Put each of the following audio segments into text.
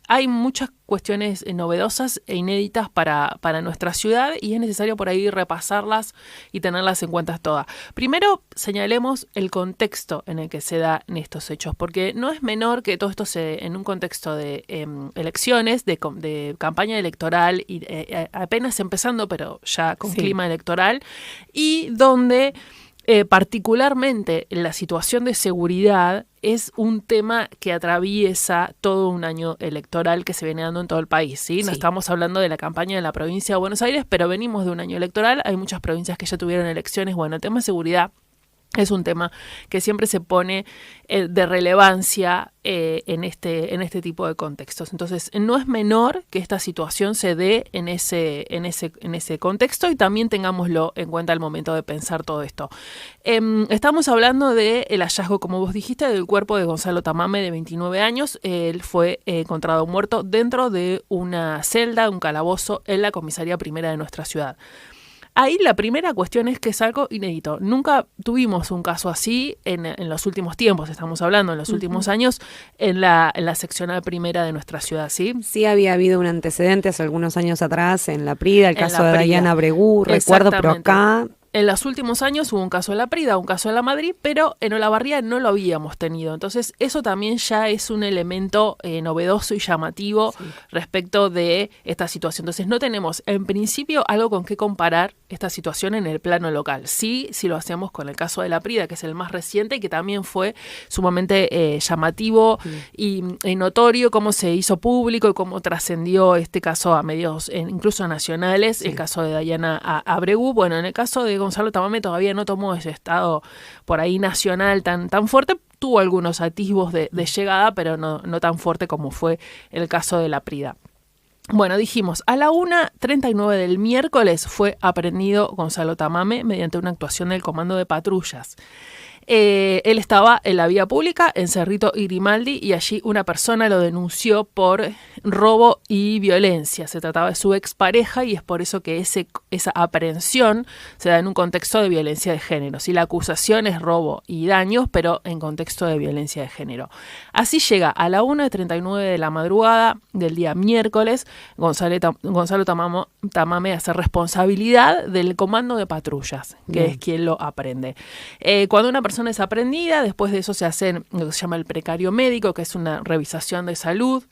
hay muchas cuestiones novedosas e inéditas para nuestra ciudad y es necesario por ahí repasarlas y tenerlas en cuenta todas. Primero, señalemos el contexto en el que se dan estos hechos, porque no es menor que todo esto se en un contexto de elecciones, de campaña electoral, y apenas empezando, pero ya con clima electoral, y donde particularmente la situación de seguridad es un tema que atraviesa todo un año electoral que se viene dando en todo el país, ¿sí? No estamos hablando de la campaña de la provincia de Buenos Aires, pero venimos de un año electoral, hay muchas provincias que ya tuvieron elecciones. Bueno, el tema de seguridad es un tema que siempre se pone de relevancia en este tipo de contextos. Entonces, no es menor que esta situación se dé en ese contexto y también tengámoslo en cuenta al momento de pensar todo esto. Estamos hablando del hallazgo, como vos dijiste, del cuerpo de Gonzalo Tamame, de 29 años. Él fue encontrado muerto dentro de una celda, un calabozo, en la comisaría primera de nuestra ciudad. Ahí la primera cuestión es que es algo inédito. Nunca tuvimos un caso así en los últimos tiempos, estamos hablando en los últimos años, en la seccional primera de nuestra ciudad, ¿sí? Sí había habido un antecedente hace algunos años atrás en La Prida, el caso de Dayana Abregú, recuerdo, pero acá... En los últimos años hubo un caso en La Prida, un caso en La Madrid, pero en Olavarría no lo habíamos tenido. Entonces, eso también ya es un elemento novedoso y llamativo respecto de esta situación. Entonces, no tenemos, en principio, algo con qué comparar esta situación en el plano local. Sí, si lo hacemos con el caso de La Prida, que es el más reciente y que también fue sumamente llamativo y notorio, cómo se hizo público y cómo trascendió este caso a medios, incluso nacionales, el caso de Dayana Abregú. Bueno, en el caso de Gonzalo Tamame todavía no tomó ese estado por ahí nacional tan fuerte, tuvo algunos atisbos de llegada, pero no tan fuerte como fue el caso de La Prida. Bueno, dijimos, a la 1:39 del miércoles fue aprehendido Gonzalo Tamame mediante una actuación del Comando de Patrullas. Él estaba en la vía pública en Cerrito y Grimaldi y allí una persona lo denunció por robo y violencia. Se trataba de su expareja y es por eso que esa aprehensión se da en un contexto de violencia de género. Sí, la acusación es robo y daños, pero en contexto de violencia de género. Así llega a la 1:39 de la madrugada del día miércoles Gonzalo Tamame hace responsabilidad del Comando de Patrullas, que es quien lo aprende. Cuando una persona es aprendida, después de eso se hace lo que se llama el precario médico, que es una revisación de salud,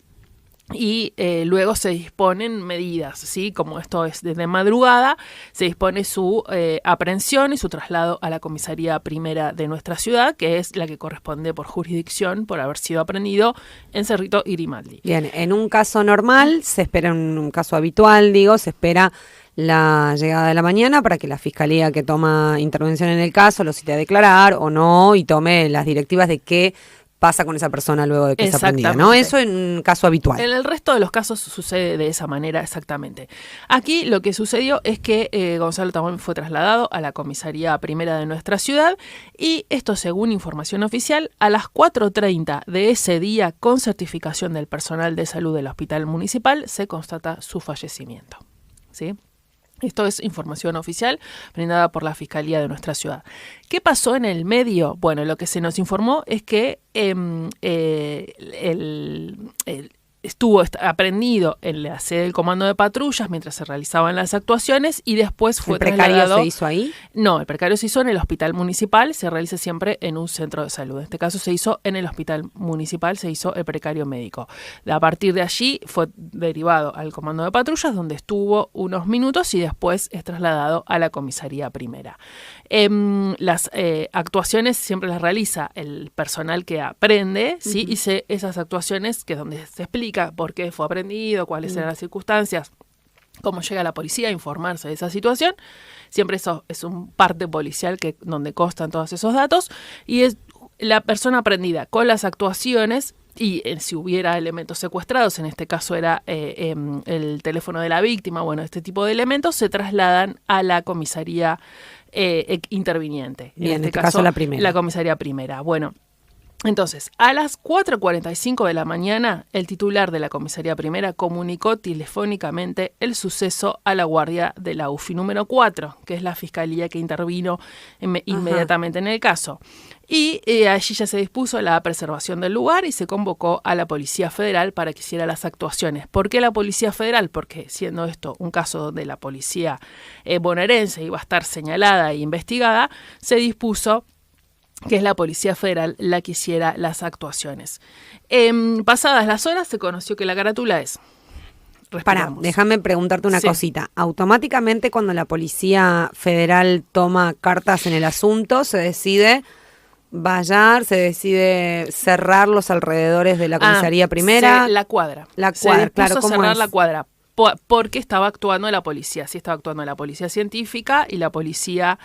y luego se disponen medidas, ¿sí? Como esto es desde madrugada, se dispone su aprehensión y su traslado a la comisaría primera de nuestra ciudad, que es la que corresponde por jurisdicción por haber sido aprehendido en Cerrito y Grimaldi. Bien, en un caso normal, se espera, en un caso habitual, se espera la llegada de la mañana para que la fiscalía que toma intervención en el caso lo cite a declarar o no y tome las directivas de qué pasa con esa persona luego de que es aprendida, ¿no? Eso en un caso habitual. En el resto de los casos sucede de esa manera exactamente. Aquí lo que sucedió es que Gonzalo Tamame fue trasladado a la comisaría primera de nuestra ciudad y esto, según información oficial, a las 4:30 de ese día, con certificación del personal de salud del hospital municipal, se constata su fallecimiento, ¿sí? Esto es información oficial brindada por la Fiscalía de nuestra ciudad. ¿Qué pasó en el medio? Bueno, lo que se nos informó es que estuvo aprendido en la sede del Comando de Patrullas mientras se realizaban las actuaciones y después fue trasladado. ¿El precario se hizo ahí? No, el precario se hizo en el hospital municipal, se realiza siempre en un centro de salud. En este caso se hizo en el hospital municipal, se hizo el precario médico. A partir de allí fue derivado al Comando de Patrullas, donde estuvo unos minutos y después es trasladado a la comisaría primera. Las actuaciones siempre las realiza el personal que aprende, ¿sí? Y esas actuaciones, que es donde se explica por qué fue aprendido, cuáles eran las circunstancias, cómo llega la policía a informarse de esa situación. Siempre eso es un parte policial donde constan todos esos datos y es la persona aprendida con las actuaciones. Y si hubiera elementos secuestrados, en este caso era el teléfono de la víctima, bueno, este tipo de elementos se trasladan a la comisaría interviniente. Bien, en este caso la primera. La comisaría primera. Bueno, Entonces, a las 4:45 de la mañana, el titular de la comisaría primera comunicó telefónicamente el suceso a la guardia de la UFI número 4, que es la fiscalía que intervino inmediatamente en el caso. Y allí ya se dispuso la preservación del lugar y se convocó a la Policía Federal para que hiciera las actuaciones. ¿Por qué la Policía Federal? Porque siendo esto un caso donde la policía bonaerense iba a estar señalada e investigada, se dispuso que es la Policía Federal la que hiciera las actuaciones. Pasadas las horas se conoció que la carátula es... Pará, déjame preguntarte una cosita. Automáticamente cuando la Policía Federal toma cartas en el asunto, se decide vallar, se decide cerrar los alrededores de la comisaría primera. La cuadra. Se dispuso claro, ¿cómo cerrar es? La cuadra. Porque estaba actuando la policía, sí estaba actuando la policía científica y la policía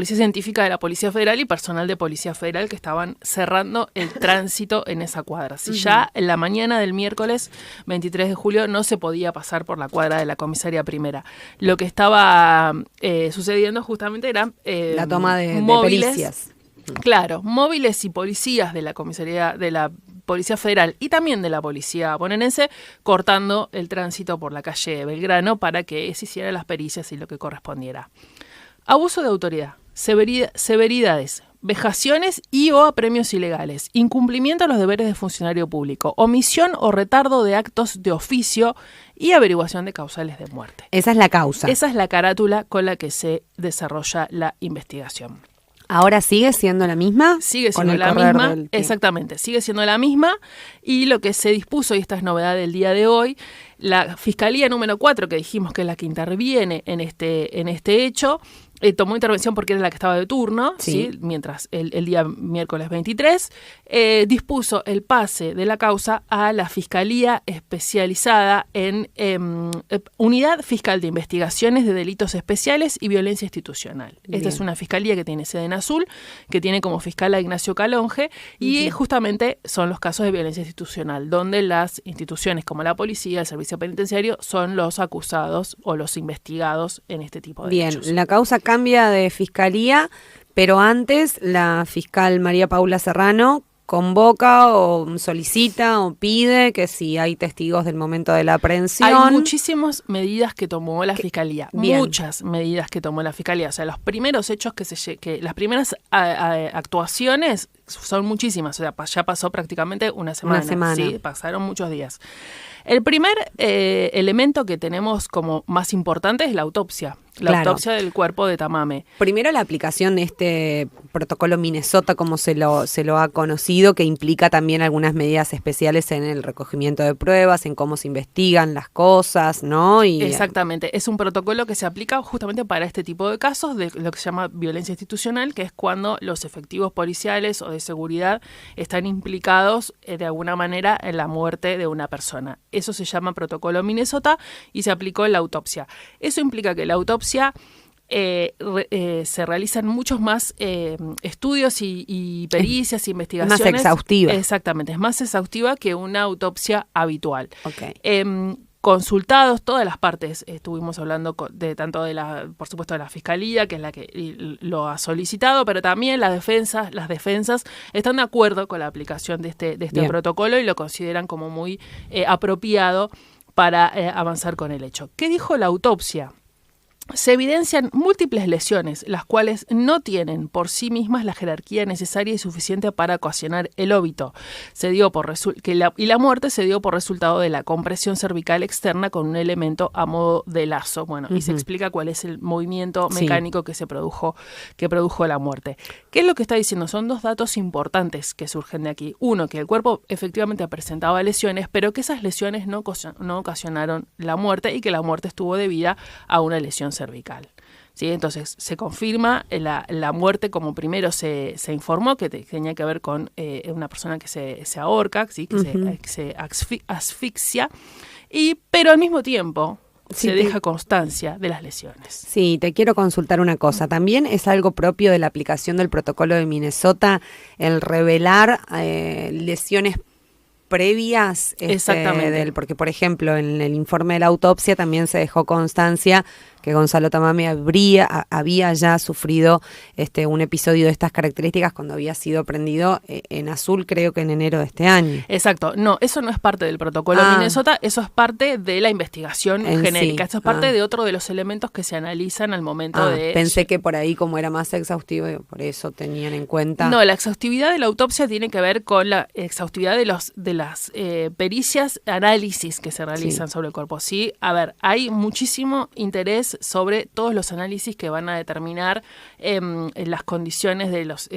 científica de la Policía Federal y personal de Policía Federal que estaban cerrando el tránsito en esa cuadra. Si ya en la mañana del miércoles 23 de julio no se podía pasar por la cuadra de la comisaría primera. Lo que estaba sucediendo justamente era la toma de pericias. Claro, móviles y policías de la comisaría de la Policía Federal y también de la Policía bonaerense cortando el tránsito por la calle Belgrano para que se hicieran las pericias y lo que correspondiera. Abuso de autoridad, severidades, vejaciones y o apremios ilegales, incumplimiento de los deberes de funcionario público, omisión o retardo de actos de oficio y averiguación de causales de muerte. Esa es la causa. Esa es la carátula con la que se desarrolla la investigación. ¿Ahora sigue siendo la misma? Sigue siendo la misma, exactamente, sigue siendo la misma y lo que se dispuso, y esta es novedad del día de hoy, la Fiscalía número 4, que dijimos que es la que interviene en este hecho, tomó intervención porque era la que estaba de turno, ¿sí? Mientras el día miércoles 23, dispuso el pase de la causa a la Fiscalía especializada en Unidad Fiscal de Investigaciones de Delitos Especiales y Violencia Institucional. Bien. Esta es una fiscalía que tiene sede en Azul, que tiene como fiscal a Ignacio Calonge, y justamente son los casos de violencia institucional, donde las instituciones como la policía, el servicio penitenciario, son los acusados o los investigados en este tipo de hechos. Bien, la causa cambia de fiscalía, pero antes la fiscal María Paula Serrano convoca o solicita o pide que si hay testigos del momento de la aprehensión. Hay muchísimas medidas que tomó la Fiscalía, muchas medidas que tomó la Fiscalía. O sea, los primeros hechos las primeras actuaciones son muchísimas. O sea, ya pasó prácticamente una semana. Sí, pasaron muchos días. El primer elemento que tenemos como más importante es la autopsia. La autopsia del cuerpo de Tamame. Primero la aplicación de este protocolo Minnesota, como se lo ha conocido, que implica también algunas medidas especiales en el recogimiento de pruebas, en cómo se investigan las cosas, ¿no? Exactamente. Es un protocolo que se aplica justamente para este tipo de casos de lo que se llama violencia institucional, que es cuando los efectivos policiales o de seguridad están implicados de alguna manera en la muerte de una persona. Eso se llama protocolo Minnesota y se aplicó en la autopsia. Eso implica que la autopsia se realizan muchos más estudios y pericias, investigaciones. Más exhaustiva. Exactamente, es más exhaustiva que una autopsia habitual. Okay. Consultados todas las partes, estuvimos hablando de tanto por supuesto de la Fiscalía, que es la que lo ha solicitado, pero también las defensas están de acuerdo con la aplicación de este protocolo y lo consideran como muy apropiado para avanzar con el hecho. ¿Qué dijo la autopsia? Se evidencian múltiples lesiones, las cuales no tienen por sí mismas la jerarquía necesaria y suficiente para ocasionar el óbito. La muerte se dio por resultado de la compresión cervical externa con un elemento a modo de lazo. Bueno, y se explica cuál es el movimiento mecánico que produjo la muerte. ¿Qué es lo que está diciendo? Son dos datos importantes que surgen de aquí. Uno, que el cuerpo efectivamente presentaba lesiones, pero que esas lesiones no ocasionaron la muerte y que la muerte estuvo debida a una lesión cervical. ¿Sí? Entonces se confirma la muerte, como primero se informó que tenía que ver con una persona que se ahorca, ¿sí? Que se asfixia, pero al mismo tiempo se deja constancia de las lesiones. Sí, te quiero consultar una cosa. También es algo propio de la aplicación del protocolo de Minnesota el revelar lesiones previas Exactamente. porque, por ejemplo, en el informe de la autopsia también se dejó constancia que Gonzalo Tamame había ya sufrido un episodio de estas características cuando había sido prendido en Azul, creo que en enero de este año. Exacto. No, eso no es parte del protocolo Minnesota, eso es parte de la investigación genérica. Eso es parte de otro de los elementos que se analizan al momento de... Pensé que por ahí, como era más exhaustivo, por eso tenían en cuenta... No, la exhaustividad de la autopsia tiene que ver con la exhaustividad de las pericias, análisis que se realizan sobre el cuerpo. Sí, a ver, hay muchísimo interés sobre todos los análisis que van a determinar las condiciones de los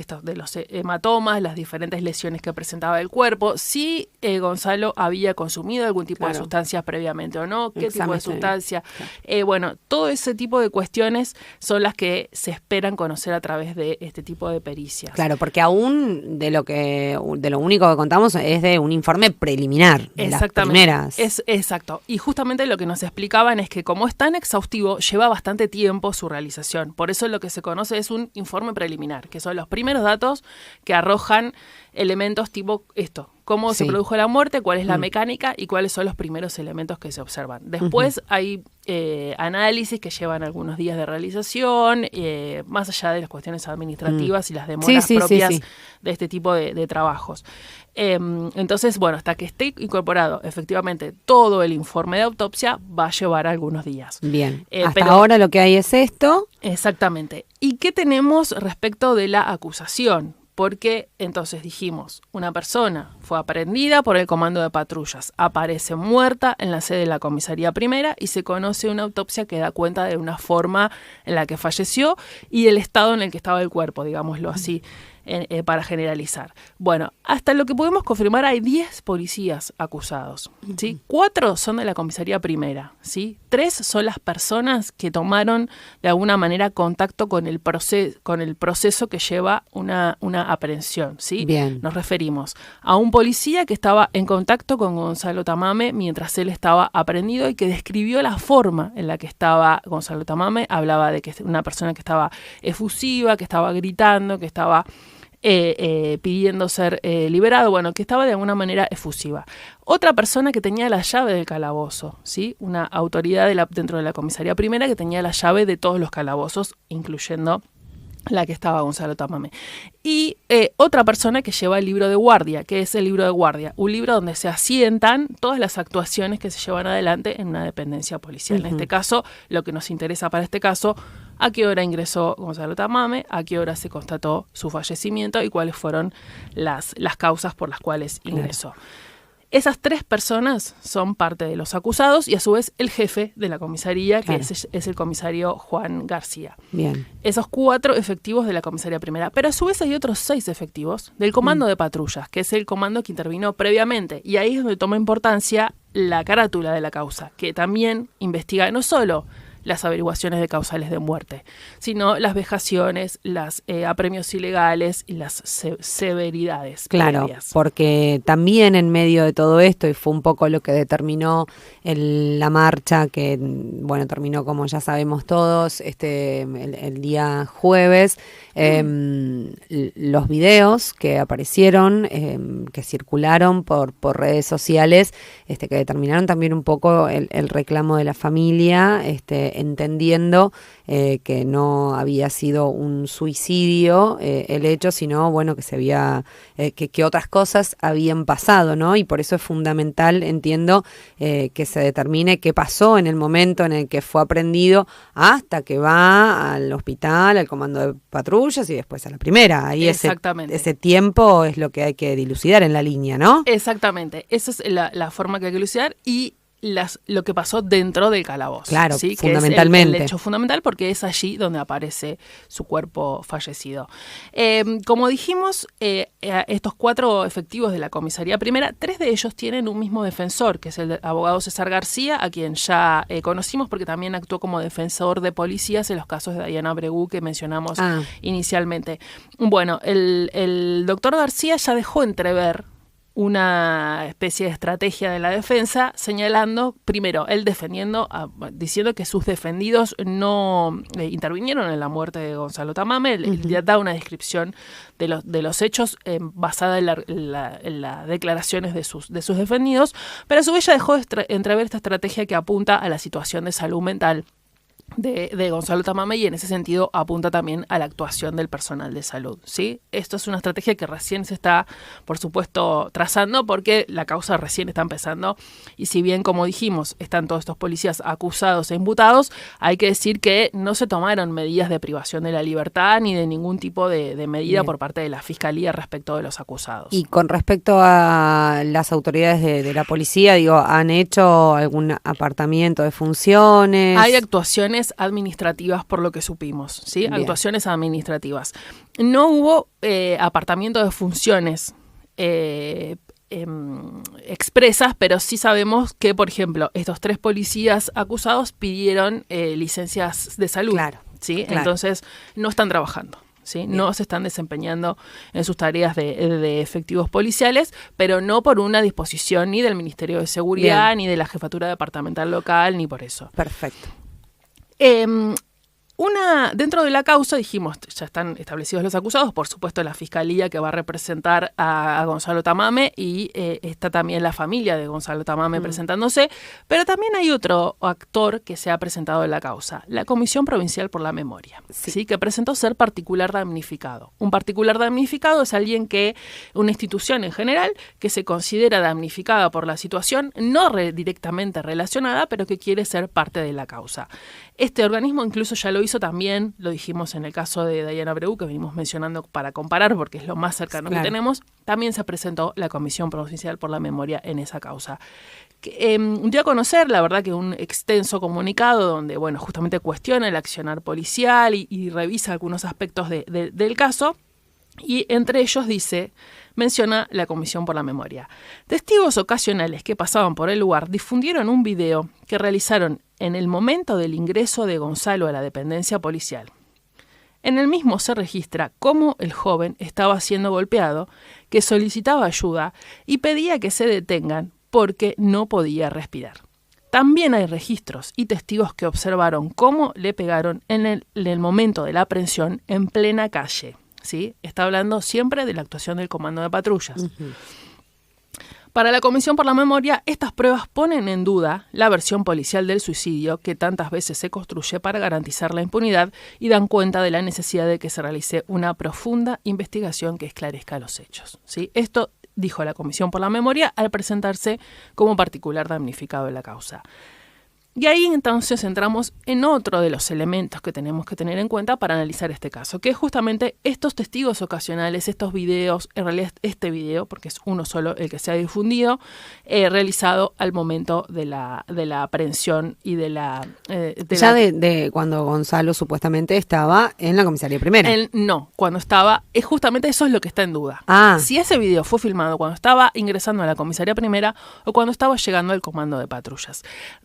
hematomas, las diferentes lesiones que presentaba el cuerpo, si Gonzalo había consumido algún tipo de sustancias previamente o no, qué tipo de sustancia. Bueno, todo ese tipo de cuestiones son las que se esperan conocer a través de este tipo de pericias. Claro, porque aún de lo único que contamos es de un informe preliminar. Exactamente. Las primeras. Exacto. Y justamente lo que nos explicaban es que como es tan exhaustivo, lleva bastante tiempo su realización. Por eso lo que se conoce es un informe preliminar, que son los primeros datos que arrojan elementos tipo esto. Cómo se produjo la muerte, cuál es la mecánica y cuáles son los primeros elementos que se observan. Después hay análisis que llevan algunos días de realización, más allá de las cuestiones administrativas y las demoras propias de este tipo de trabajos. Entonces, bueno, hasta que esté incorporado efectivamente todo el informe de autopsia, va a llevar algunos días. Bien, hasta ahora lo que hay es esto. Exactamente. ¿Y qué tenemos respecto de la acusación? Porque entonces dijimos, una persona fue aprehendida por el comando de patrullas, aparece muerta en la sede de la comisaría primera y se conoce una autopsia que da cuenta de una forma en la que falleció y el estado en el que estaba el cuerpo, digámoslo así, para generalizar. Bueno, hasta lo que podemos confirmar hay 10 policías acusados, ¿sí? 4 son de la comisaría primera, ¿sí? 3 son las personas que tomaron de alguna manera contacto con el proceso que lleva una aprehensión, ¿sí? Bien. Nos referimos a un policía que estaba en contacto con Gonzalo Tamame mientras él estaba aprehendido y que describió la forma en la que estaba Gonzalo Tamame. Hablaba de que una persona que estaba efusiva, que estaba gritando, que estaba pidiendo ser liberado, bueno, que estaba de alguna manera efusiva. Otra persona que tenía la llave del calabozo, ¿sí? Una autoridad dentro de la comisaría primera que tenía la llave de todos los calabozos, incluyendo la que estaba Gonzalo Tamame. Y otra persona que lleva el libro de guardia. ¿Qué es el libro de guardia? Un libro donde se asientan todas las actuaciones que se llevan adelante en una dependencia policial. En este caso, lo que nos interesa para este caso, a qué hora ingresó Gonzalo Tamame, a qué hora se constató su fallecimiento y cuáles fueron las causas por las cuales ingresó. Claro. Esas 3 personas son parte de los acusados y a su vez el jefe de la comisaría, que es el comisario Juan García. Bien. Esos 4 efectivos de la comisaría primera. Pero a su vez hay otros 6 efectivos del comando de patrullas, que es el comando que intervino previamente. Y ahí es donde toma importancia la carátula de la causa, que también investiga no solo las averiguaciones de causales de muerte, sino las vejaciones, los apremios ilegales y las severidades. Claro, previas. Porque también en medio de todo esto, y fue un poco lo que determinó la marcha, que bueno, terminó como ya sabemos todos, el día jueves, los videos que aparecieron, que circularon por redes sociales, que determinaron también un poco el reclamo de la familia, entendiendo que no había sido un suicidio el hecho, sino bueno, que se había que otras cosas habían pasado, ¿no? Y por eso es fundamental, entiendo, que se determine qué pasó en el momento en el que fue aprehendido hasta que va al hospital, al comando de patrullas y después a la primera. Ahí ese tiempo es lo que hay que dilucidar en la línea, ¿no? Exactamente, esa es la forma que hay que dilucidar y lo que pasó dentro del calabozo. Claro, ¿sí? fundamentalmente. Que es el hecho fundamental porque es allí donde aparece su cuerpo fallecido. Como dijimos, estos 4 efectivos de la comisaría primera, 3 de ellos tienen un mismo defensor, que es el abogado César García, a quien ya conocimos porque también actuó como defensor de policías en los casos de Diana Bregú que mencionamos inicialmente. Bueno, el doctor García ya dejó entrever una especie de estrategia de la defensa, señalando, primero, él defendiendo, diciendo que sus defendidos no intervinieron en la muerte de Gonzalo Tamame. Él ya da una descripción de los hechos basada en las declaraciones de sus defendidos, pero a su vez ya dejó entrever esta estrategia que apunta a la situación de salud mental de Gonzalo Tamame, y en ese sentido apunta también a la actuación del personal de salud, ¿sí? Esto es una estrategia que recién se está, por supuesto, trazando, porque la causa recién está empezando, y si bien, como dijimos, están todos estos policías acusados e imputados, hay que decir que no se tomaron medidas de privación de la libertad ni de ningún tipo de medida Bien. Por parte de la Fiscalía respecto de los acusados. Y con respecto a las autoridades de la policía, digo, ¿han hecho algún apartamiento de funciones? Hay actuaciones administrativas, por lo que supimos, ¿sí? Bien. Actuaciones administrativas. No hubo apartamiento de funciones expresas, pero sí sabemos que, por ejemplo, estos 3 policías acusados pidieron licencias de salud. Claro, ¿sí? Claro. Entonces, no están trabajando. ¿Sí? No se están desempeñando en sus tareas de efectivos policiales, pero no por una disposición ni del Ministerio de Seguridad, Bien. Ni de la Jefatura Departamental Local, ni por eso. Perfecto. Dentro de la causa, dijimos, ya están establecidos los acusados, por supuesto la Fiscalía que va a representar a Gonzalo Tamame, y está también la familia de Gonzalo Tamame presentándose, pero también hay otro actor que se ha presentado en la causa, la Comisión Provincial por la Memoria, ¿sí? Que presentó ser particular damnificado. Un particular damnificado es alguien una institución en general, que se considera damnificada por la situación, no directamente relacionada, pero que quiere ser parte de la causa. Este organismo incluso ya lo hizo también, lo dijimos en el caso de Dayana Abreu, que venimos mencionando para comparar, porque es lo más cercano que tenemos, también se presentó la Comisión Provincial por la Memoria en esa causa. Dio a conocer, la verdad, que un extenso comunicado donde, bueno, justamente cuestiona el accionar policial y revisa algunos aspectos del caso, y entre ellos menciona la Comisión por la Memoria. Testigos ocasionales que pasaban por el lugar difundieron un video que realizaron en el momento del ingreso de Gonzalo a la dependencia policial. En el mismo se registra cómo el joven estaba siendo golpeado, que solicitaba ayuda y pedía que se detengan porque no podía respirar. También hay registros y testigos que observaron cómo le pegaron en el momento de la aprehensión en plena calle. ¿Sí? Está hablando siempre de la actuación del Comando de Patrullas. Uh-huh. Para la Comisión por la Memoria, estas pruebas ponen en duda la versión policial del suicidio que tantas veces se construye para garantizar la impunidad, y dan cuenta de la necesidad de que se realice una profunda investigación que esclarezca los hechos. ¿Sí? Esto dijo la Comisión por la Memoria al presentarse como particular damnificado de la causa. Y ahí entonces entramos en otro de los elementos que tenemos que tener en cuenta para analizar este caso, que es justamente estos testigos ocasionales, estos videos, en realidad este video, porque es uno solo el que se ha difundido, realizado al momento de la aprehensión y de cuando Gonzalo supuestamente estaba en la comisaría primera. No, cuando estaba, justamente eso es lo que está en duda. Si ese video fue filmado cuando estaba ingresando a la comisaría primera o cuando estaba llegando al comando de patrullas.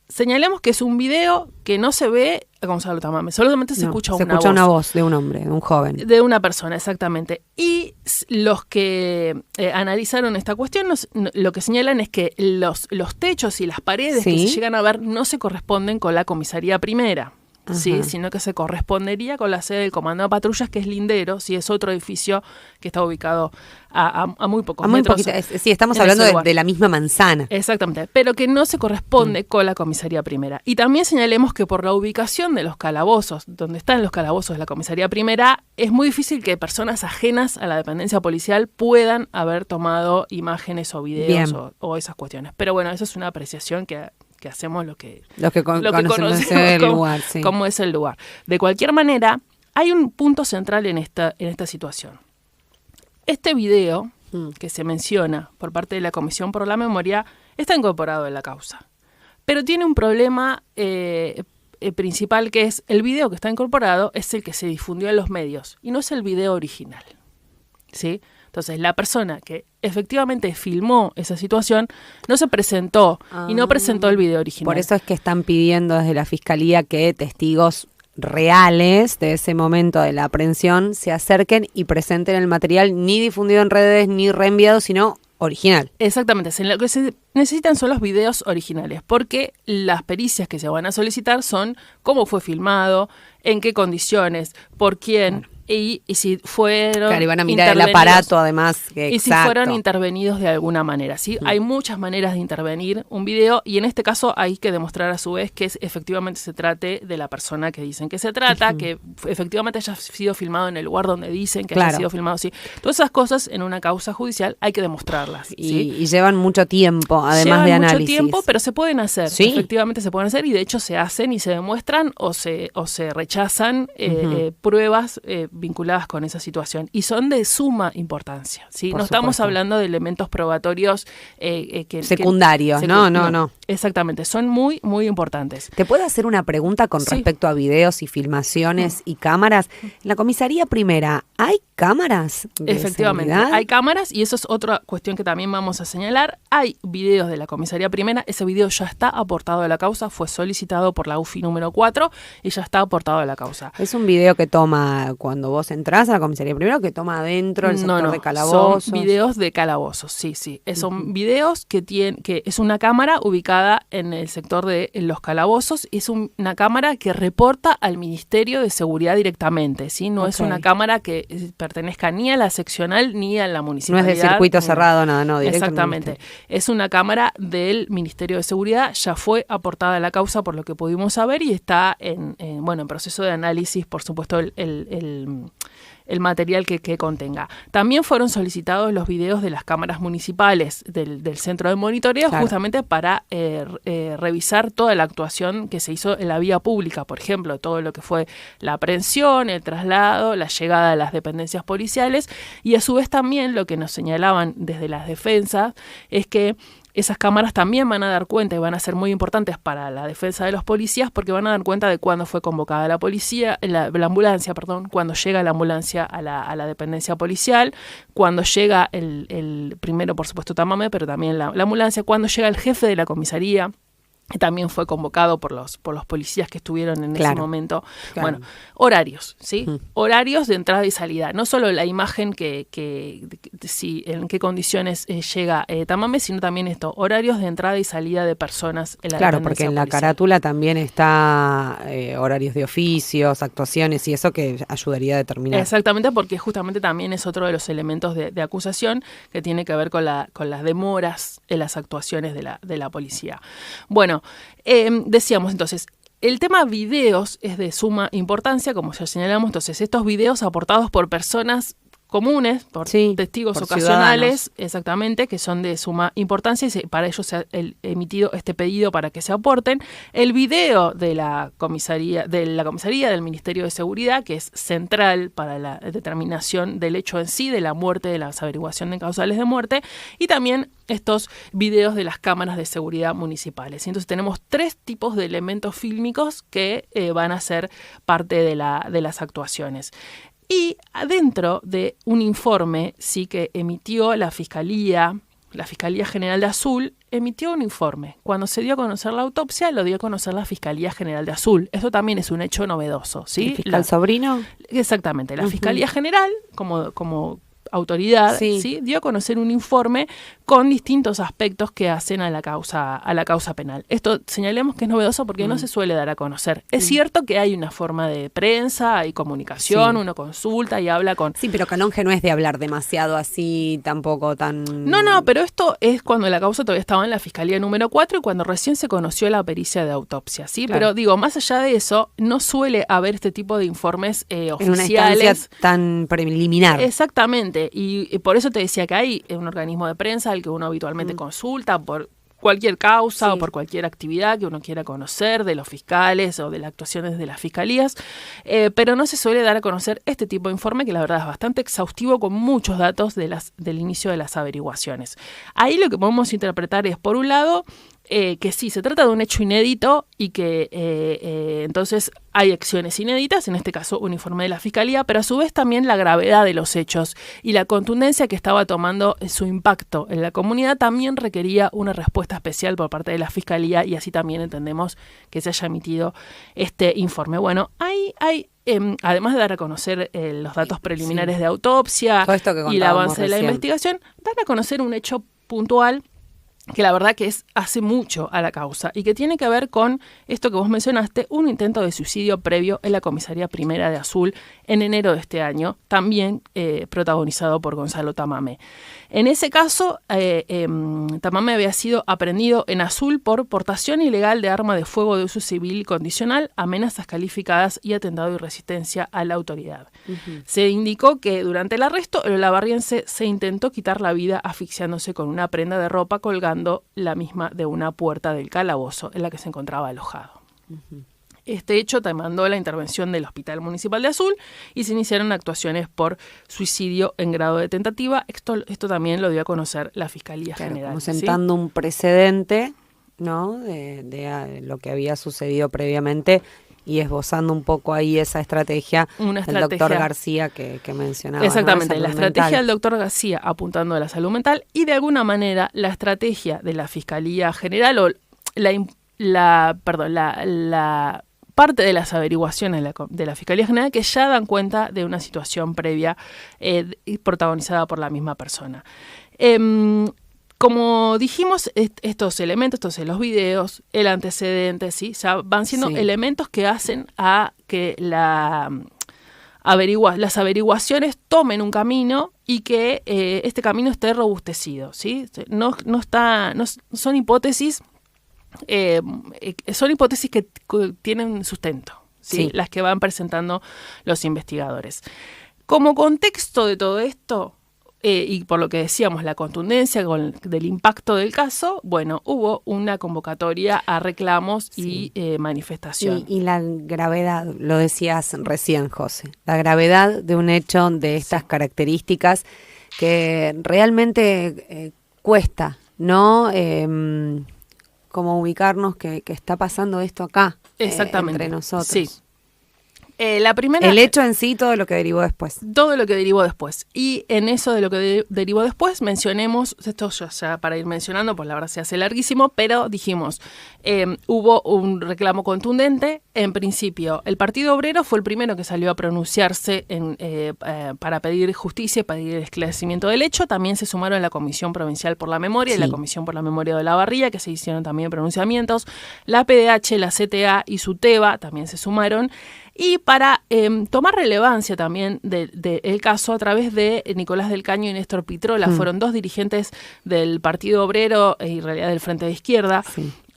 Señalemos que es un video que no se ve a Gonzalo Tamame, solamente se escucha una voz de un hombre, de un joven. De una persona, exactamente. Y los que analizaron esta cuestión lo que señalan es que los techos y las paredes que se llegan a ver no se corresponden con la comisaría primera. Sí, sino que se correspondería con la sede del Comando de Patrullas, que es Lindero, sí, es otro edificio que está ubicado a muy pocos metros. Sí, estamos hablando de la misma manzana. Exactamente, pero que no se corresponde con la comisaría primera. Y también señalemos que por la ubicación de los calabozos, donde están los calabozos de la comisaría primera, es muy difícil que personas ajenas a la dependencia policial puedan haber tomado imágenes o videos o esas cuestiones. Pero bueno, eso es una apreciación que hacemos lo que conocemos el lugar, cómo es el lugar. De cualquier manera, hay un punto central en esta situación. Este video que se menciona por parte de la Comisión por la Memoria está incorporado en la causa, pero tiene un problema principal, que es el video que está incorporado es el que se difundió en los medios y no es el video original, ¿sí? Entonces, la persona que efectivamente filmó esa situación no se presentó y no presentó el video original. Por eso es que están pidiendo desde la Fiscalía que testigos reales de ese momento de la aprehensión se acerquen y presenten el material ni difundido en redes ni reenviado, sino original. Exactamente, lo que se necesitan son los videos originales, porque las pericias que se van a solicitar son cómo fue filmado, en qué condiciones, por quién, y si fueron Claro, y van a mirar el aparato además. Y si fueron intervenidos de alguna manera, ¿sí? Hay muchas maneras de intervenir un video, y en este caso hay que demostrar a su vez que efectivamente se trate de la persona que dicen que se trata, que efectivamente haya sido filmado en el lugar donde dicen que haya sido filmado, sí. Todas esas cosas en una causa judicial hay que demostrarlas, ¿sí? Y llevan mucho tiempo, además de análisis. Llevan mucho tiempo, pero se pueden hacer, ¿sí? Efectivamente se pueden hacer, y de hecho se hacen y se demuestran o se rechazan pruebas vinculadas con esa situación, y son de suma importancia, ¿sí? No estamos hablando de elementos probatorios secundarios, no. Exactamente, son muy, muy importantes. ¿Te puedo hacer una pregunta con respecto a videos y filmaciones y cámaras? En la comisaría primera, ¿hay cámaras de Efectivamente, seguridad? hay cámaras, y eso es otra cuestión que también vamos a señalar. Hay videos de la comisaría primera, ese video ya está aportado a la causa, fue solicitado por la UFI número 4 y ya está aportado a la causa. ¿Es un video que toma cuando vos entras a la comisaría primera, que toma adentro el sector de calabozos? Son videos de calabozos, sí. Son videos que es una cámara ubicada en el sector de los calabozos, y es una cámara que reporta al Ministerio de Seguridad directamente, ¿sí? No es una cámara que pertenezca ni a la seccional ni a la municipalidad. No es de circuito cerrado, nada, no, directo. Exactamente. Es una cámara del Ministerio de Seguridad, ya fue aportada a la causa por lo que pudimos saber, y está en proceso de análisis, por supuesto, el material que contenga. También fueron solicitados los videos de las cámaras municipales del centro de monitoreo, justamente para revisar toda la actuación que se hizo en la vía pública, por ejemplo, todo lo que fue la aprehensión, el traslado, la llegada a las dependencias policiales, y a su vez también lo que nos señalaban desde las defensas es que esas cámaras también van a dar cuenta y van a ser muy importantes para la defensa de los policías, porque van a dar cuenta de cuándo fue convocada la ambulancia, cuando llega la ambulancia a la dependencia policial, cuando llega el primero, por supuesto, Tamame, pero también la ambulancia, cuando llega el jefe de la comisaría, que también fue convocado por los policías que estuvieron en ese momento. Bueno, horarios, ¿sí? Horarios de entrada y salida. No solo la imagen en qué condiciones llega Tamame, sino también horarios de entrada y salida de personas en la dependencia porque en policial. La carátula también está horarios de oficios, actuaciones y eso que ayudaría a determinar. Exactamente, porque justamente también es otro de los elementos de acusación que tiene que ver con las demoras en las actuaciones de la policía. Bueno, decíamos entonces, el tema videos es de suma importancia, como ya señalamos. Entonces, estos videos aportados por personas comunes, por testigos por ocasionales, ciudadanos. Exactamente, que son de suma importancia, y para ello se ha emitido este pedido para que se aporten. El video de la comisaría del Ministerio de Seguridad, que es central para la determinación del hecho en sí, de la muerte, de las averiguaciones de causales de muerte, y también estos videos de las cámaras de seguridad municipales. Entonces tenemos 3 tipos de elementos fílmicos que van a ser parte de las actuaciones. Y adentro de un informe que emitió la Fiscalía General de Azul, emitió un informe. Cuando se dio a conocer la autopsia, lo dio a conocer la Fiscalía General de Azul. Eso también es un hecho novedoso, ¿sí? ¿El fiscal Sobrino? Exactamente. La Fiscalía General, como autoridad, ¿sí? Dio a conocer un informe con distintos aspectos que hacen a la causa penal. Esto señalemos que es novedoso porque no se suele dar a conocer. Es cierto que hay una forma de prensa, hay comunicación, uno consulta y habla con... Sí, pero Canonge no es de hablar demasiado así, tampoco tan... No, pero esto es cuando la causa todavía estaba en la Fiscalía número 4 y cuando recién se conoció la pericia de autopsia, ¿sí? Claro. Pero digo, más allá de eso, no suele haber este tipo de informes oficiales. En una instancia tan preliminar. Exactamente. Y por eso te decía que hay un organismo de prensa al que uno habitualmente consulta por cualquier causa o por cualquier actividad que uno quiera conocer de los fiscales o de las actuaciones de las fiscalías, pero no se suele dar a conocer este tipo de informe, que la verdad es bastante exhaustivo, con muchos datos del inicio de las averiguaciones. Ahí lo que podemos interpretar es, por un lado, que sí, se trata de un hecho inédito y que entonces hay acciones inéditas, en este caso un informe de la Fiscalía, pero a su vez también la gravedad de los hechos y la contundencia que estaba tomando su impacto en la comunidad también requería una respuesta especial por parte de la Fiscalía y así también entendemos que se haya emitido este informe. Bueno, hay además de dar a conocer los datos preliminares de autopsia y el avance de la investigación, dar a conocer un hecho puntual que la verdad que hace mucho a la causa y que tiene que ver con esto que vos mencionaste, un intento de suicidio previo en la Comisaría Primera de Azul en enero de este año, también protagonizado por Gonzalo Tamame. En ese caso, Tamame había sido aprehendido en Azul por portación ilegal de arma de fuego de uso civil condicional, amenazas calificadas y atentado y resistencia a la autoridad. Uh-huh. Se indicó que durante el arresto, el olavarriense se intentó quitar la vida asfixiándose con una prenda de ropa colgando la misma de una puerta del calabozo en la que se encontraba alojado. Uh-huh. Este hecho demandó la intervención del Hospital Municipal de Azul y se iniciaron actuaciones por suicidio en grado de tentativa. Esto también lo dio a conocer la Fiscalía General. Como sentando un precedente, ¿no? de lo que había sucedido previamente y esbozando un poco ahí esa estrategia del doctor García que mencionaba. Exactamente, ¿no? La estrategia del doctor García apuntando a la salud mental y de alguna manera la estrategia de la Fiscalía General o la parte de las averiguaciones de la Fiscalía General que ya dan cuenta de una situación previa protagonizada por la misma persona. Como dijimos, estos elementos, los videos, el antecedente, ¿sí? Ya van siendo elementos que hacen a que las averiguaciones tomen un camino y que este camino esté robustecido, ¿sí? Son hipótesis. Son hipótesis que tienen sustento, ¿sí? Las que van presentando los investigadores. Como contexto de todo esto, y por lo que decíamos, la contundencia del impacto del caso, bueno, hubo una convocatoria a reclamos y manifestación. Y la gravedad, lo decías recién, José, la gravedad de un hecho de estas características que realmente cuesta, ¿no? Como ubicarnos que está pasando esto acá. Exactamente. Entre nosotros. Sí. La primera, el hecho en sí, todo lo que derivó después. Todo lo que derivó después. Y en eso de lo que derivó después, mencionemos, esto ya para ir mencionando, pues la verdad se hace larguísimo, pero dijimos, hubo un reclamo contundente. En principio, el Partido Obrero fue el primero que salió a pronunciarse para pedir justicia y pedir el esclarecimiento del hecho. También se sumaron la Comisión Provincial por la Memoria y la Comisión por la Memoria de Olavarría, que se hicieron también pronunciamientos. La PDH, la CTA y SUTEBA también se sumaron. Y para tomar relevancia también del caso a través de Nicolás del Caño y Néstor Pitrola, fueron dos dirigentes del Partido Obrero y en realidad del Frente de Izquierda,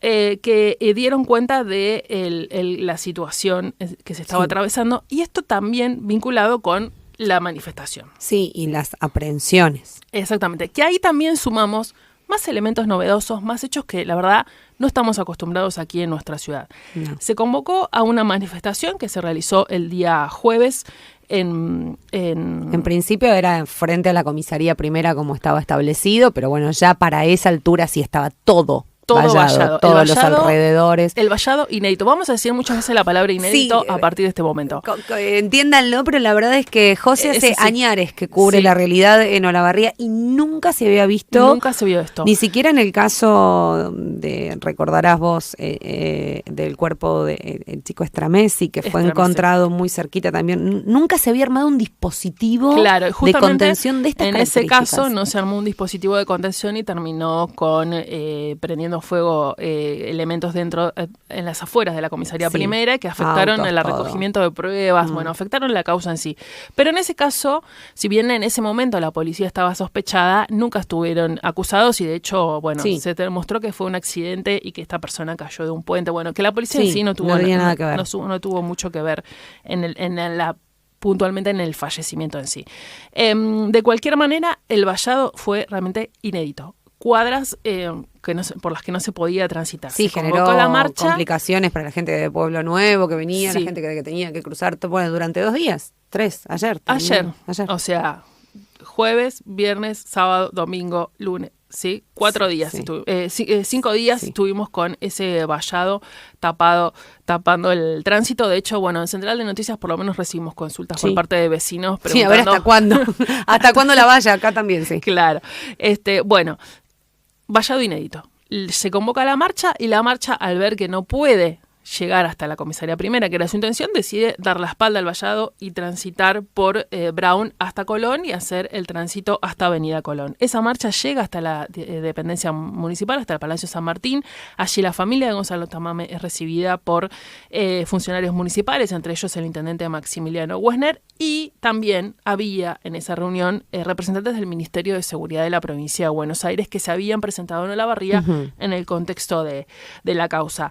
que dieron cuenta de la situación que se estaba atravesando y esto también vinculado con la manifestación. Sí, y las aprehensiones. Exactamente, que ahí también sumamos más elementos novedosos, más hechos que la verdad no estamos acostumbrados aquí en nuestra ciudad. No. Se convocó a una manifestación que se realizó el día jueves en principio era frente a la comisaría primera como estaba establecido, pero bueno, ya para esa altura sí estaba todo vallado, todos los alrededores. El vallado inédito. Vamos a decir muchas veces la palabra inédito a partir de este momento. Entiéndanlo, pero la verdad es que José hace añares que cubre la realidad en Olavarría y nunca se había visto. Nunca se vio esto. Ni siquiera en el caso recordarás vos, del cuerpo del chico Estramesi, que fue encontrado muy cerquita también. Nunca se había armado un dispositivo de contención de estas características. En ese caso no se armó un dispositivo de contención y terminó con prendiendo fuego elementos dentro, en las afueras de la comisaría primera que afectaron el recogimiento de pruebas, afectaron la causa en sí. Pero en ese caso, si bien en ese momento la policía estaba sospechada, nunca estuvieron acusados y de hecho, se demostró que fue un accidente y que esta persona cayó de un puente. Bueno, que la policía en sí no tuvo nada que ver. No tuvo mucho que ver puntualmente en el fallecimiento en sí. De cualquier manera, el vallado fue realmente inédito. Cuadras por las que no se podía transitar. Sí, generó la marcha, complicaciones para la gente de Pueblo Nuevo que venía, la gente que tenía que cruzar durante 2 días, 3, ayer. Ayer. O sea, jueves, viernes, sábado, domingo, lunes. ¿sí? 4 días, Sí. 5 días Sí. estuvimos con ese vallado tapando el tránsito. De hecho, bueno, en Central de Noticias por lo menos recibimos consultas por Sí. parte de vecinos Sí, a ver preguntando. hasta cuándo. Hasta cuándo la valla, acá también, sí. Claro. Bueno, vallado inédito. Se convoca la marcha y la marcha, al ver que no puede llegar hasta la comisaría primera, que era su intención, decide dar la espalda al vallado y transitar por Brown hasta Colón y hacer el tránsito hasta Avenida Colón. Esa marcha llega hasta la dependencia municipal, hasta el Palacio San Martín. Allí la familia de Gonzalo Tamame es recibida por funcionarios municipales, entre ellos el intendente Maximiliano Wessner, y también había en esa reunión representantes del Ministerio de Seguridad de la provincia de Buenos Aires que se habían presentado en Olavarría en el contexto de la causa.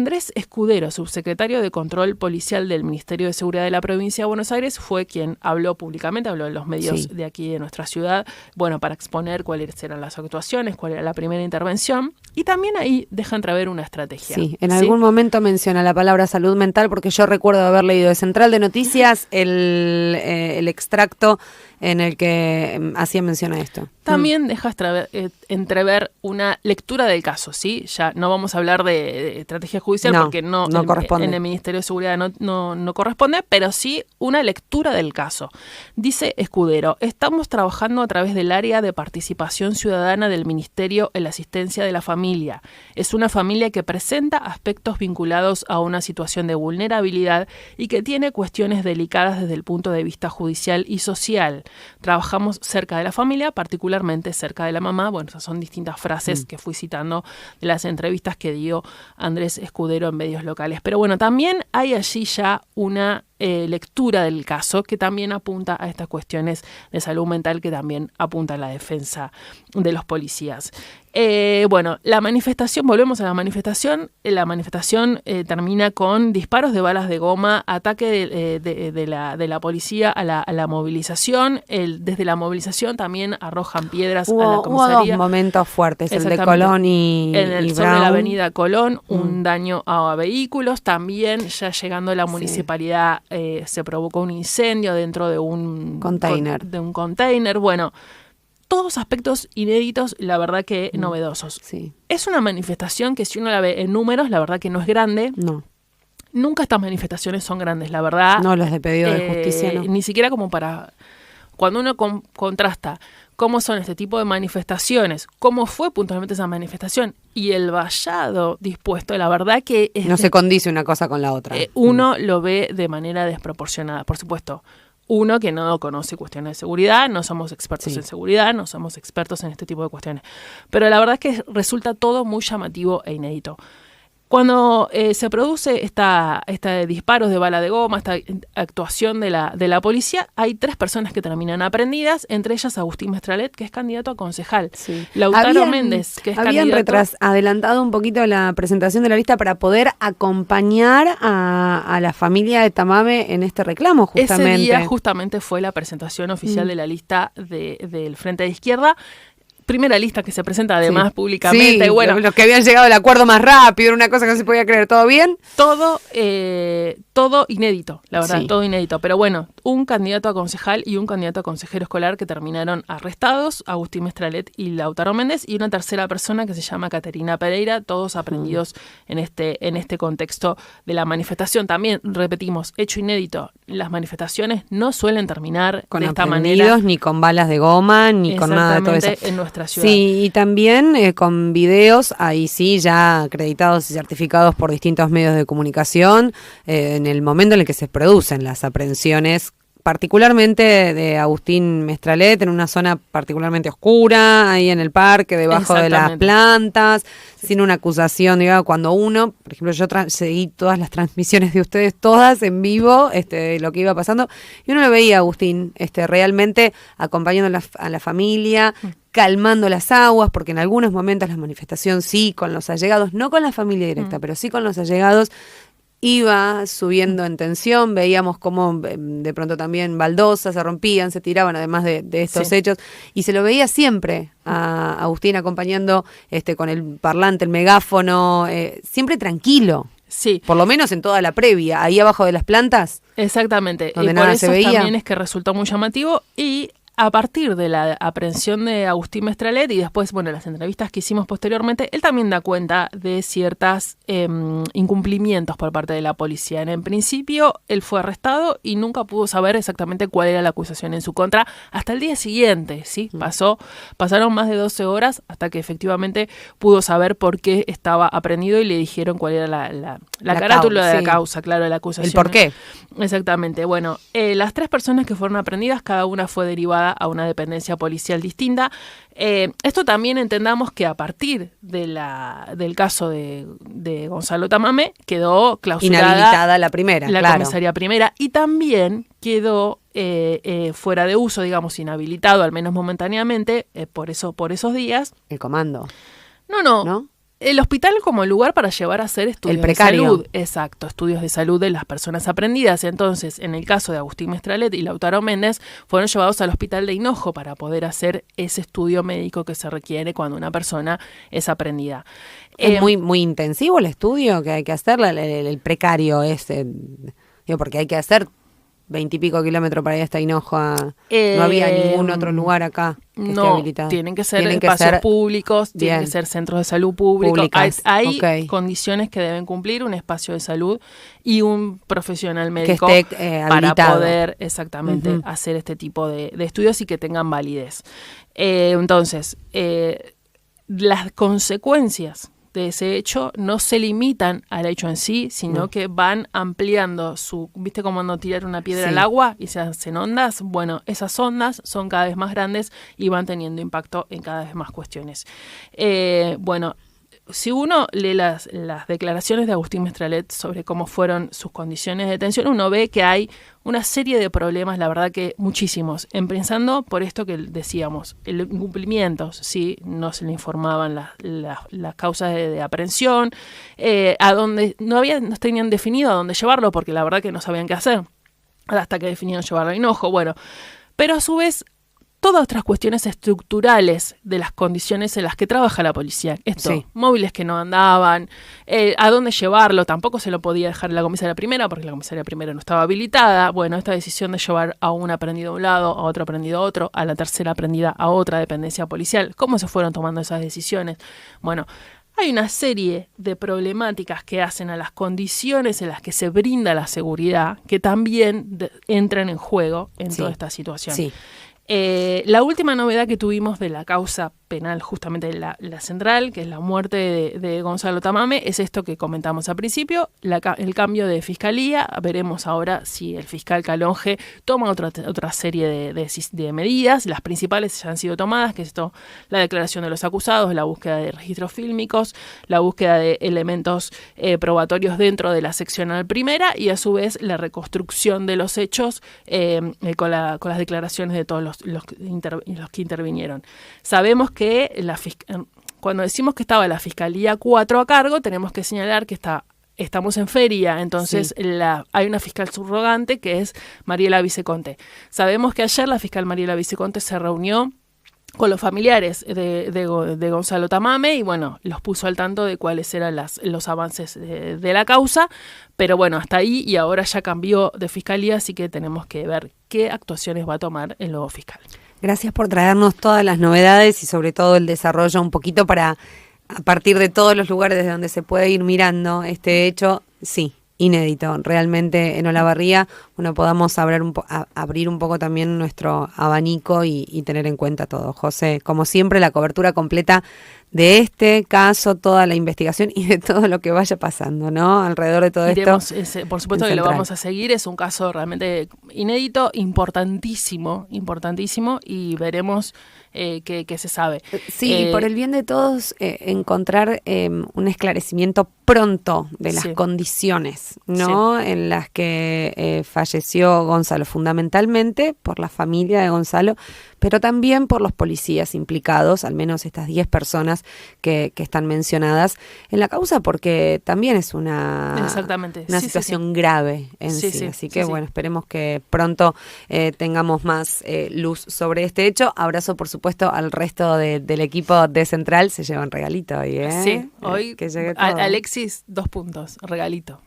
Andrés Escudero, subsecretario de Control Policial del Ministerio de Seguridad de la provincia de Buenos Aires, fue quien habló públicamente, habló en los medios de aquí de nuestra ciudad, bueno, para exponer cuáles eran las actuaciones, cuál era la primera intervención, y también ahí deja entrever una estrategia. Sí, en algún momento menciona la palabra salud mental, porque yo recuerdo haber leído de Central de Noticias el extracto en el que hacía mención a esto. También deja entrever una lectura del caso, ¿sí? Ya no vamos a hablar de estrategia judicial porque no corresponde. En el Ministerio de Seguridad no corresponde, pero sí una lectura del caso. Dice Escudero, estamos trabajando a través del área de participación ciudadana del Ministerio en la asistencia de la familia. Es una familia que presenta aspectos vinculados a una situación de vulnerabilidad y que tiene cuestiones delicadas desde el punto de vista judicial y social. Trabajamos cerca de la familia, particularmente cerca de la mamá. Bueno, esas son distintas frases que fui citando de las entrevistas que dio Andrés Escudero en medios locales. Pero bueno, también hay allí ya una lectura del caso que también apunta a estas cuestiones de salud mental, que también apunta a la defensa de los policías. Bueno, la manifestación, volvemos a la manifestación. La manifestación termina con disparos de balas de goma, ataque de la policía a la movilización. Desde la movilización también arrojan piedras a la comisaría. Hubo dos momentos fuertes, el de Colón y sobre Brown. la avenida Colón, un daño a vehículos. También, ya llegando a la municipalidad, se provocó un incendio dentro de un container. Bueno, todos aspectos inéditos, la verdad que novedosos. Sí. Es una manifestación que, si uno la ve en números, la verdad que no es grande. No. Nunca estas manifestaciones son grandes, la verdad. No, los de pedido de justicia, no. Ni siquiera como para... Cuando uno contrasta cómo son este tipo de manifestaciones, cómo fue puntualmente esa manifestación y el vallado dispuesto, la verdad que... No se condice una cosa con la otra. Uno lo ve de manera desproporcionada, por supuesto. Uno que no conoce cuestiones de seguridad, no somos expertos en seguridad, no somos expertos en este tipo de cuestiones. Pero la verdad es que resulta todo muy llamativo e inédito. Cuando se produce este disparos de bala de goma, esta actuación de la policía, hay 3 personas que terminan aprendidas, entre ellas Agustín Mestralet, que es candidato a concejal. Sí. Lautaro Méndez, que es candidato... adelantado un poquito la presentación de la lista para poder acompañar a la familia de Tamame en este reclamo, justamente. Ese día justamente fue la presentación oficial de la lista del Frente de Izquierda. Primera lista que se presenta además públicamente. Sí, bueno, los que habían llegado al acuerdo más rápido, era una cosa que no se podía creer. ¿Todo bien? Todo inédito, la verdad, Sí. todo inédito. Pero bueno, un candidato a concejal y un candidato a consejero escolar que terminaron arrestados, Agustín Mestralet y Lautaro Méndez, y una tercera persona que se llama Caterina Pereira, todos aprendidos en este contexto de la manifestación. También, repetimos, hecho inédito, las manifestaciones no suelen terminar Con de esta aprendidos, manera. ni con balas de goma, ni con nada de todo eso. En nuestra ciudad. Sí, y también con videos, ahí sí, ya acreditados y certificados por distintos medios de comunicación, en el momento en el que se producen las aprehensiones, particularmente de Agustín Mestralet, en una zona particularmente oscura, ahí en el parque, debajo de las plantas, sin una acusación, digamos, cuando uno, por ejemplo, yo seguí todas las transmisiones de ustedes, todas en vivo, lo que iba pasando, y uno lo veía a Agustín, realmente acompañando a la familia, calmando las aguas, porque en algunos momentos la manifestación sí, con los allegados, no con la familia directa, pero sí con los allegados, iba subiendo en tensión, veíamos cómo de pronto también baldosas se rompían, se tiraban, además de estos hechos, y se lo veía siempre a Agustín acompañando con el parlante, el megáfono, siempre tranquilo. Sí. Por lo menos en toda la previa, ahí abajo de las plantas. Exactamente. Donde y nada por eso se veía. También es que resultó muy llamativo y a partir de la aprehensión de Agustín Mestralet y después, bueno, las entrevistas que hicimos posteriormente, él también da cuenta de ciertos incumplimientos por parte de la policía. En principio, él fue arrestado y nunca pudo saber exactamente cuál era la acusación en su contra hasta el día siguiente, ¿sí? Pasaron más de 12 horas hasta que efectivamente pudo saber por qué estaba aprehendido y le dijeron cuál era la carátula de la causa, claro, de la acusación. ¿El por qué? Exactamente. Bueno, las 3 personas que fueron aprendidas, cada una fue derivada a una dependencia policial distinta. Esto también entendamos que a partir del caso de Gonzalo Tamame quedó clausurada, inhabilitada la primera, la comisaría primera, y también quedó fuera de uso, digamos, inhabilitado, al menos momentáneamente, por esos días. El comando. No. El hospital como lugar para llevar a hacer estudios de salud. Exacto, estudios de salud de las personas aprendidas. Entonces, en el caso de Agustín Mestralet y Lautaro Méndez, fueron llevados al hospital de Hinojo para poder hacer ese estudio médico que se requiere cuando una persona es aprendida. Es muy intensivo el estudio que hay que hacer, el precario ese, porque hay que hacer 20 y pico kilómetros para ir hasta Hinojo. No había ningún otro lugar acá que esté habilitado. Tienen que ser espacios públicos, tienen que ser centros de salud públicos. Hay condiciones que deben cumplir, un espacio de salud y un profesional médico que esté para poder exactamente hacer este tipo de estudios y que tengan validez. Entonces, las consecuencias de ese hecho no se limitan al hecho en sí, sino que van ampliando ¿viste como cuando tirar una piedra al agua y se hacen ondas? Bueno, esas ondas son cada vez más grandes y van teniendo impacto en cada vez más cuestiones. Bueno, si uno lee las declaraciones de Agustín Mestralet sobre cómo fueron sus condiciones de detención, uno ve que hay una serie de problemas, la verdad que muchísimos, empezando por esto que decíamos, el incumplimiento, ¿sí? No se le informaban las causas de aprehensión, a donde no tenían definido a dónde llevarlo, porque la verdad que no sabían qué hacer, hasta que definieron llevarlo a Hinojo, bueno, pero a su vez todas otras cuestiones estructurales de las condiciones en las que trabaja la policía. Móviles que no andaban, a dónde llevarlo, tampoco se lo podía dejar en la comisaría primera porque la comisaría primera no estaba habilitada. Bueno, esta decisión de llevar a un aprendido a un lado, a otro aprendido a otro, a la tercera aprendida a otra dependencia policial. ¿Cómo se fueron tomando esas decisiones? Bueno, hay una serie de problemáticas que hacen a las condiciones en las que se brinda la seguridad que también entran en juego en toda esta situación. Sí. La última novedad que tuvimos de la causa penal, justamente la central, que es la muerte de Gonzalo Tamame, es esto que comentamos al principio, el cambio de fiscalía. Veremos ahora si el fiscal Calonge toma otra serie de medidas. Las principales ya han sido tomadas, que es esto: la declaración de los acusados, la búsqueda de registros fílmicos, la búsqueda de elementos probatorios dentro de la seccional primera y a su vez la reconstrucción de los hechos con las declaraciones de todos los que intervinieron. Sabemos que cuando decimos que estaba la Fiscalía 4 a cargo, tenemos que señalar que estamos en feria, entonces hay una fiscal subrogante que es Mariela Viceconte. Sabemos que ayer la fiscal Mariela Viceconte se reunió con los familiares de Gonzalo Tamame y bueno, los puso al tanto de cuáles eran los avances de la causa, pero bueno, hasta ahí, y ahora ya cambió de fiscalía, así que tenemos que ver qué actuaciones va a tomar el nuevo fiscal. Gracias por traernos todas las novedades y sobre todo el desarrollo un poquito para, a partir de todos los lugares desde donde se puede ir mirando este hecho, inédito. Realmente en Olavarría, podamos abrir un poco también nuestro abanico y tener en cuenta todo. José, como siempre, la cobertura completa de este caso, toda la investigación y de todo lo que vaya pasando, ¿no? Alrededor de todo esto. Por supuesto que lo vamos a seguir. Es un caso realmente inédito, importantísimo, y veremos qué se sabe. Sí, por el bien de todos, encontrar un esclarecimiento pronto de las condiciones, ¿no? En las que falleció Gonzalo, fundamentalmente por la familia de Gonzalo, pero también por los policías implicados, al menos estas 10 personas que están mencionadas en la causa, porque también es una situación grave en sí. Así que esperemos que pronto tengamos más luz sobre este hecho. Abrazo, por supuesto, al resto del equipo de Central. Se llevan regalito hoy, ¿eh? Sí, hoy que llegue todo. Alexis, 2 puntos, regalito.